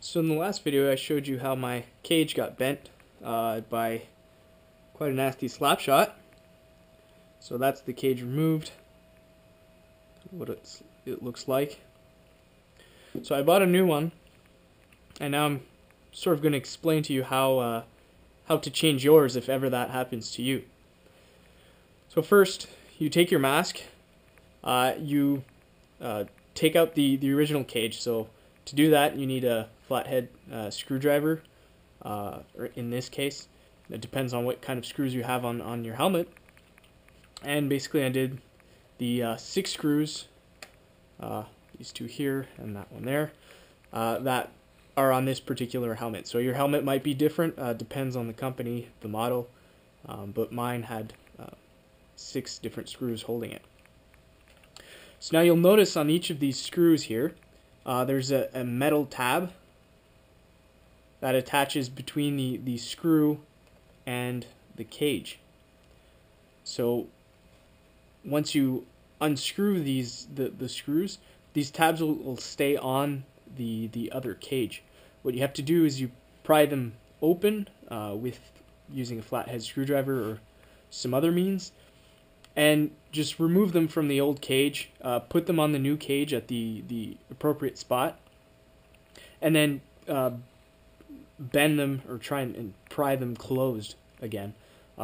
So in the last video I showed you how my cage got bent by quite a nasty slap shot. So that's the cage removed, what it looks like. So I bought a new one, and now I'm sort of going to explain to you how to change yours if ever that happens to you. So first, you take your mask, you take out the original cage. So to do that, you need a flathead screwdriver, or in this case, it depends on what kind of screws you have on your helmet. And basically I did the 6 screws, these 2 here and that one there, that are on this particular helmet. So your helmet might be different, depends on the company, the model, but mine had 6 different screws holding it. So now you'll notice on each of these screws here, there's a metal tab that attaches between the screw and the cage. So once you unscrew the screws, these tabs will stay on the other cage. What you have to do is you pry them open with using a flathead screwdriver or some other means, and just remove them from the old cage, put them on the new cage at the appropriate spot, and then bend them or try and pry them closed again.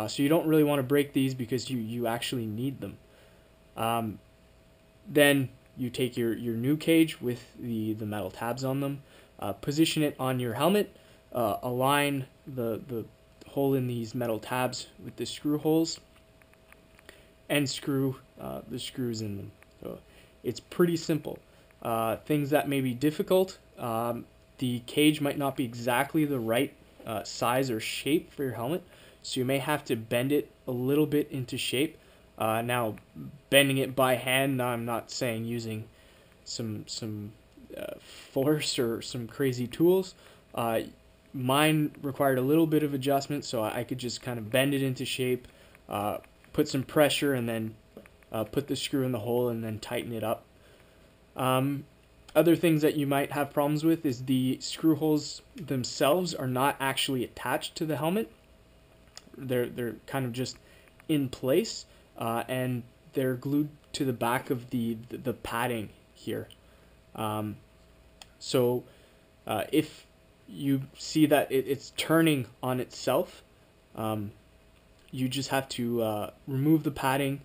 So you don't really want to break these because you actually need them. Then you take your new cage with the metal tabs on them, position it on your helmet, align the hole in these metal tabs with the screw holes, and screw the screws in them. So it's pretty simple. Things that may be difficult, the cage might not be exactly the right size or shape for your helmet, so you may have to bend it a little bit into shape. Now, bending it by hand, I'm not saying using some force or some crazy tools. Mine required a little bit of adjustment, so I could just kind of bend it into shape, put some pressure, and then put the screw in the hole and then tighten it up. Other things that you might have problems with is the screw holes themselves are not actually attached to the helmet. They're kind of just in place, and they're glued to the back of the padding here. So if you see that it's turning on itself, you just have to remove the padding,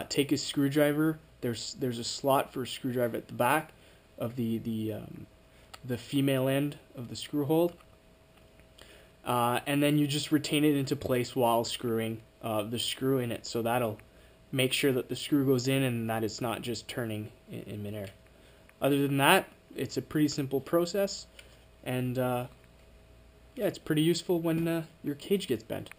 take a screwdriver. There's a slot for a screwdriver at the back of the female end of the screw hole, and then you just retain it into place while screwing the screw in it. So that'll make sure that the screw goes in and that it's not just turning in midair. Other than that, it's a pretty simple process, and yeah, it's pretty useful when your cage gets bent.